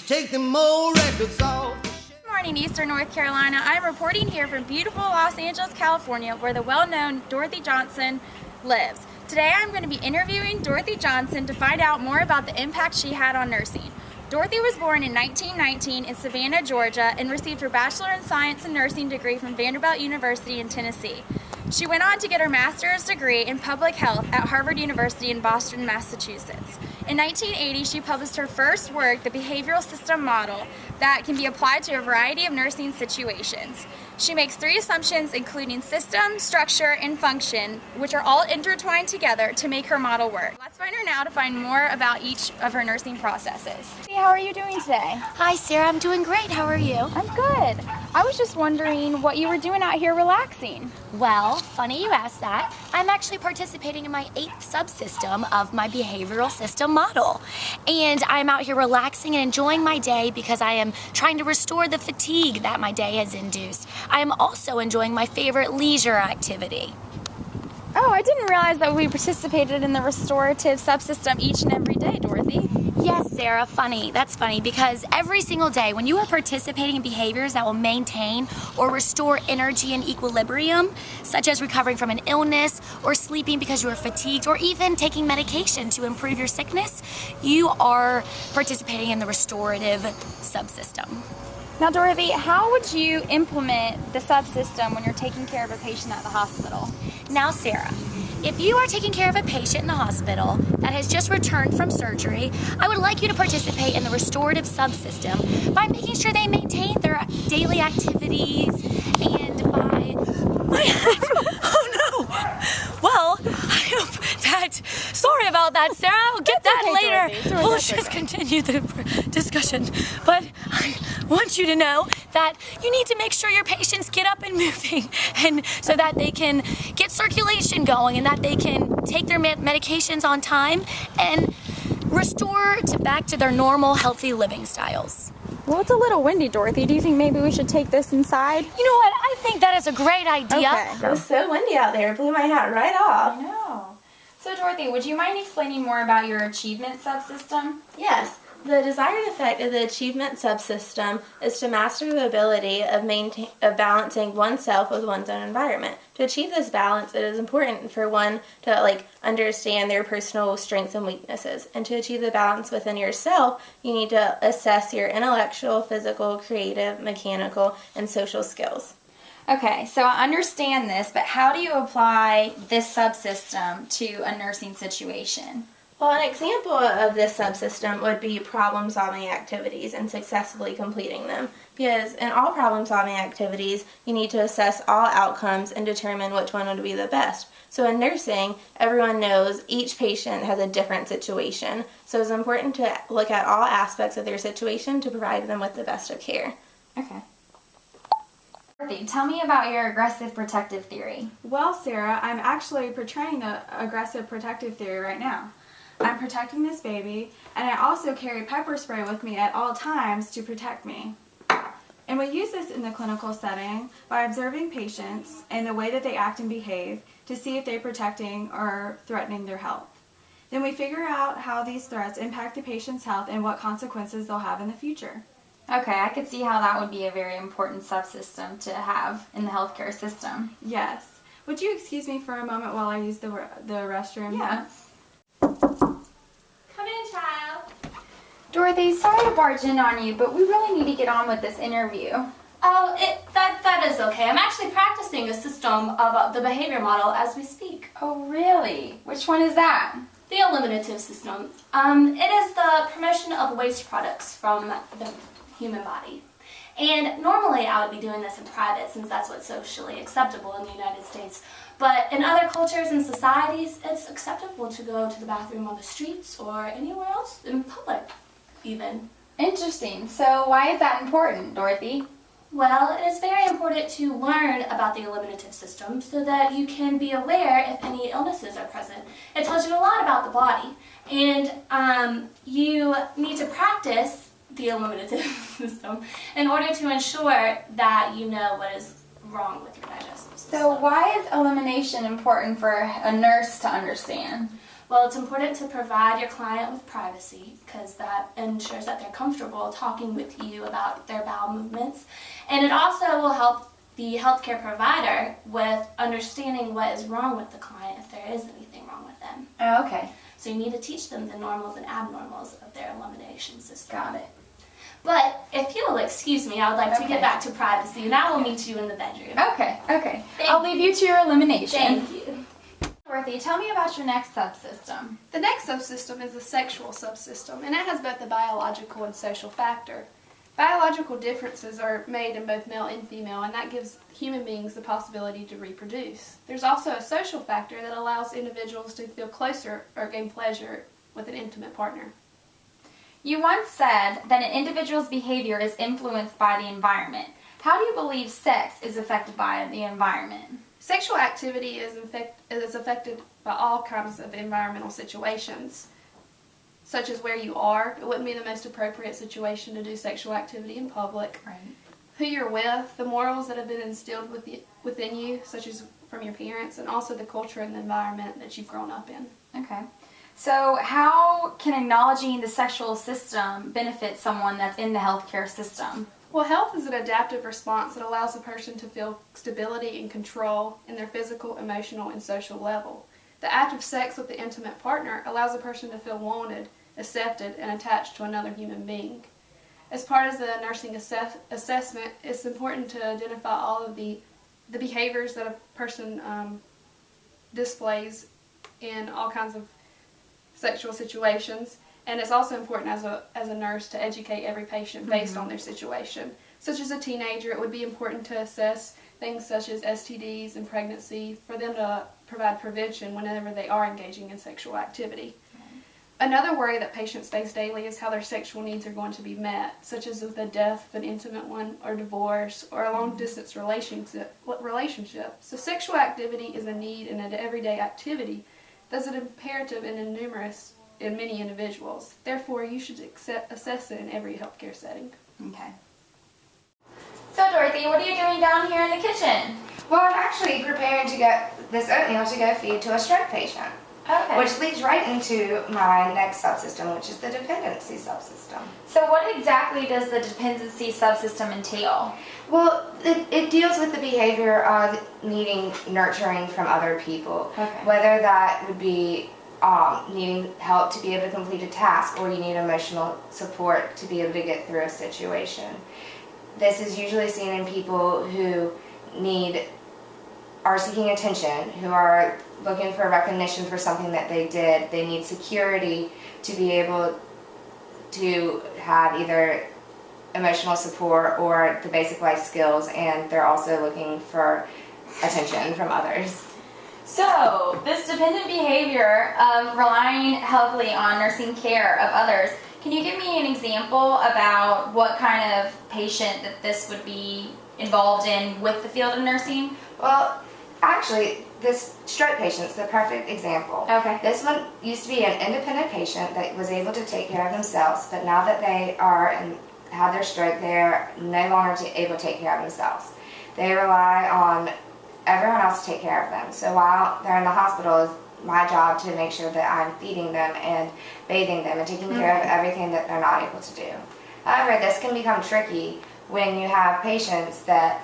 take them old records off. Good morning, Eastern North Carolina. I'm reporting here from beautiful Los Angeles, California, where the well-known Dorothy Johnson lives. Today I'm going to be interviewing Dorothy Johnson to find out more about the impact she had on nursing. Dorothy was born in 1919 in Savannah, Georgia, and received her Bachelor in Science and Nursing degree from Vanderbilt University in Tennessee. She went on to get her master's degree in public health at Harvard University in Boston, Massachusetts. In 1980, she published her first work, The Behavioral System Model, that can be applied to a variety of nursing situations. She makes 3 assumptions, including system, structure, and function, which are all intertwined together to make her model work. Let's find her now to find more about each of her nursing processes. Hey, how are you doing today? Hi, Sarah. I'm doing great. How are you? I'm good. I was just wondering what you were doing out here relaxing. Well, funny you asked that. I'm actually participating in my 8th subsystem of my behavioral system model. And I'm out here relaxing and enjoying my day because I am trying to restore the fatigue that my day has induced. I am also enjoying my favorite leisure activity. Oh, I didn't realize that we participated in the restorative subsystem each and every day, Dorothy. Yes, Sarah, funny. That's funny because every single day when you are participating in behaviors that will maintain or restore energy and equilibrium, such as recovering from an illness or sleeping because you are fatigued or even taking medication to improve your sickness, you are participating in the restorative subsystem. Now, Dorothy, how would you implement the subsystem when you're taking care of a patient at the hospital? Now, Sarah, if you are taking care of a patient in the hospital that has just returned from surgery, I would like you to participate in the restorative subsystem by making sure they maintain their daily activities and by... My head! Oh no! Well, I hope that... Sorry about that, Sarah. I'll get that later. Well, let's just continue the discussion. But I want you to know that you need to make sure your patients get up and moving, and so that they can get circulation going and that they can take their medications on time and restore back to their normal, healthy living styles. Well, it's a little windy, Dorothy. Do you think maybe we should take this inside? You know what? I think that is a great idea. Okay. It was so windy out there. It blew my hat right off. I know. So, Dorothy, would you mind explaining more about your achievement subsystem? Yes. The desired effect of the achievement subsystem is to master the ability of balancing oneself with one's own environment. To achieve this balance, it is important for one to understand their personal strengths and weaknesses. And to achieve the balance within yourself, you need to assess your intellectual, physical, creative, mechanical, and social skills. Okay, so I understand this, but how do you apply this subsystem to a nursing situation? Well, an example of this subsystem would be problem-solving activities and successfully completing them. Because in all problem-solving activities, you need to assess all outcomes and determine which one would be the best. So in nursing, everyone knows each patient has a different situation. So it's important to look at all aspects of their situation to provide them with the best of care. Okay. Dorothy, tell me about your aggressive protective theory. Well, Sarah, I'm actually portraying the aggressive protective theory right now. I'm protecting this baby, and I also carry pepper spray with me at all times to protect me. And we use this in the clinical setting by observing patients and the way that they act and behave to see if they're protecting or threatening their health. Then we figure out how these threats impact the patient's health and what consequences they'll have in the future. Okay, I could see how that would be a very important subsystem to have in the healthcare system. Yes. Would you excuse me for a moment while I use the restroom? Yes. Come in, child. Dorothy, sorry to barge in on you, but we really need to get on with this interview. Oh, that is okay. I'm actually practicing a system of the behavior model as we speak. Oh, really? Which one is that? The eliminative system. It is the promotion of waste products from the human body. And normally I would be doing this in private since that's what's socially acceptable in the United States. But in other cultures and societies, it's acceptable to go to the bathroom on the streets or anywhere else in public, even. Interesting. So why is that important, Dorothy? Well, it is very important to learn about the eliminative system so that you can be aware if any illnesses are present. It tells you a lot about the body, and you need to practice the eliminative system in order to ensure that you know what is wrong with your digestive system. So why is elimination important for a nurse to understand? Well, it's important to provide your client with privacy because that ensures that they're comfortable talking with you about their bowel movements. And it also will help the healthcare provider with understanding what is wrong with the client if there is anything wrong with them. Oh, okay. So you need to teach them the normals and abnormals of their elimination system. Got it. But if you'll excuse me, I would like to get back to privacy, and I will meet you in the bedroom. Okay. Thank I'll leave you to your elimination. Thank you. Dorothy, tell me about your next subsystem. The next subsystem is the sexual subsystem, and it has both a biological and social factor. Biological differences are made in both male and female, and that gives human beings the possibility to reproduce. There's also a social factor that allows individuals to feel closer or gain pleasure with an intimate partner. You once said that an individual's behavior is influenced by the environment. How do you believe sex is affected by the environment? Sexual activity is affected by all kinds of environmental situations, such as where you are. It wouldn't be the most appropriate situation to do sexual activity in public. Right. Who you're with, the morals that have been instilled within you, such as from your parents, and also the culture and the environment that you've grown up in. Okay. So how can acknowledging the sexual system benefit someone that's in the healthcare system? Well, health is an adaptive response that allows a person to feel stability and control in their physical, emotional, and social level. The act of sex with the intimate partner allows a person to feel wanted, accepted, and attached to another human being. As part of the nursing assessment, it's important to identify all of the behaviors that a person displays in all kinds of sexual situations, and it's also important as a nurse to educate every patient based on their situation. Such as a teenager, it would be important to assess things such as STDs and pregnancy for them to provide prevention whenever they are engaging in sexual activity. Another worry that patients face daily is how their sexual needs are going to be met, such as with the death of an intimate one, or divorce, or a long-distance relationship. So sexual activity is a need and an everyday activity that's an imperative and in many individuals. Therefore, you should assess it in every healthcare setting. Okay. So Dorothy, what are you doing down here in the kitchen? Well, I'm actually preparing to get this oatmeal to go feed to a stroke patient. Okay. Which leads right into my next subsystem, which is the dependency subsystem. So what exactly does the dependency subsystem entail? Well, it deals with the behavior of needing nurturing from other people. Okay. Whether that would be needing help to be able to complete a task, or you need emotional support to be able to get through a situation. This is usually seen in people who are seeking attention, who are looking for recognition for something that they did. They need security to be able to have either emotional support or the basic life skills, and they're also looking for attention from others. So, this dependent behavior of relying heavily on nursing care of others, can you give me an example about what kind of patient that this would be involved in with the field of nursing? Well, actually, this stroke patient's the perfect example. Okay. This one used to be an independent patient that was able to take care of themselves, but now that they are and had their stroke, they're no longer able to take care of themselves. They rely on everyone else to take care of them. So while they're in the hospital, it's my job to make sure that I'm feeding them and bathing them and taking care of everything that they're not able to do. However, this can become tricky when you have patients that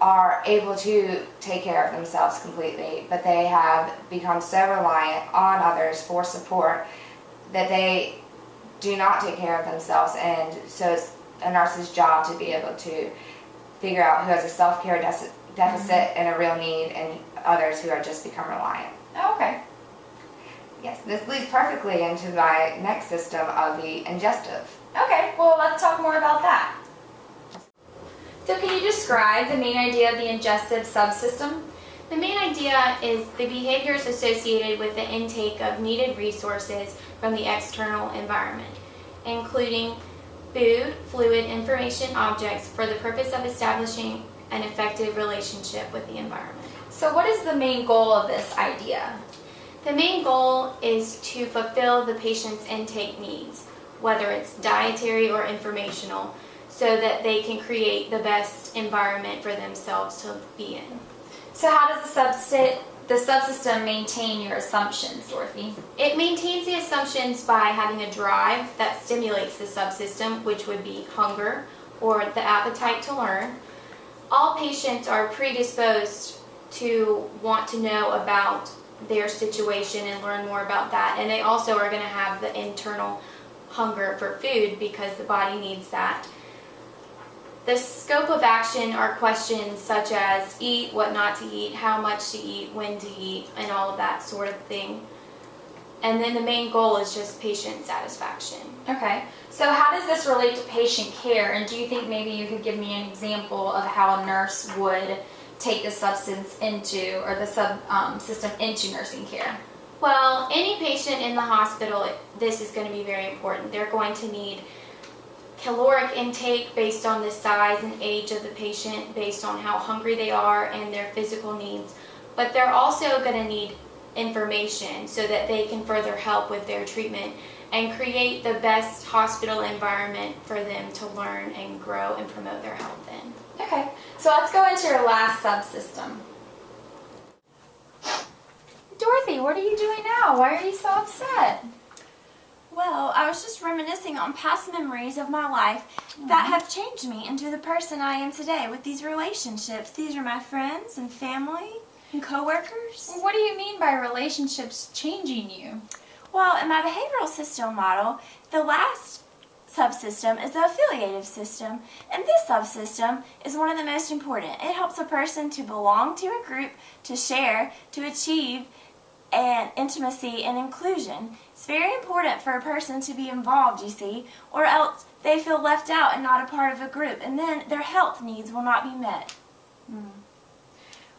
are able to take care of themselves completely, but they have become so reliant on others for support that they do not take care of themselves, and so it's a nurse's job to be able to figure out who has a self-care deficit and a real need, and others who are just become reliant. Oh, okay. Yes, this leads perfectly into my next system of the ingestive. Okay, well let's talk more about that. So can you describe the main idea of the ingestive subsystem? The main idea is the behaviors associated with the intake of needed resources from the external environment, including food, fluid, information, objects for the purpose of establishing an effective relationship with the environment. So what is the main goal of this idea? The main goal is to fulfill the patient's intake needs, whether it's dietary or informational, so that they can create the best environment for themselves to be in. So how does the subsystem maintain your assumptions, Dorothy? It maintains the assumptions by having a drive that stimulates the subsystem, which would be hunger or the appetite to learn. All patients are predisposed to want to know about their situation and learn more about that, and they also are going to have the internal hunger for food because the body needs that. The scope of action are questions such as eat, what not to eat, how much to eat, when to eat, and all of that sort of thing. And then the main goal is just patient satisfaction. Okay, so how does this relate to patient care, and do you think maybe you could give me an example of how a nurse would take the substance into, or the system into nursing care? Well, any patient in the hospital, this is going to be very important. They're going to need caloric intake based on the size and age of the patient, based on how hungry they are and their physical needs. But they're also going to need information so that they can further help with their treatment and create the best hospital environment for them to learn and grow and promote their health in. Okay, so let's go into your last subsystem. Dorothy, what are you doing now? Why are you so upset? Well, I was just reminiscing on past memories of my life that have changed me into the person I am today with these relationships. These are my friends and family and coworkers. What do you mean by relationships changing you? Well, in my behavioral system model, the last subsystem is the affiliative system, and this subsystem is one of the most important. It helps a person to belong to a group, to share, to achieve and intimacy and inclusion. It's very important for a person to be involved, you see, or else they feel left out and not a part of a group, and then their health needs will not be met.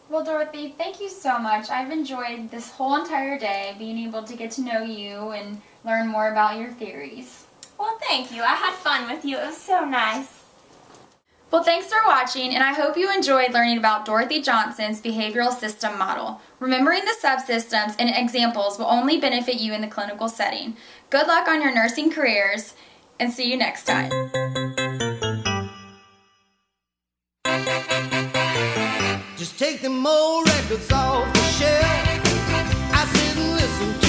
Well, Dorothy, thank you so much. I've enjoyed this whole entire day being able to get to know you and learn more about your theories. Well, thank you. I had fun with you. It was so nice. Well, thanks for watching, and I hope you enjoyed learning about Dorothy Johnson's behavioral system model. Remembering the subsystems and examples will only benefit you in the clinical setting. Good luck on your nursing careers, and see you next time. Just take them old records off the shelf. I sit and listen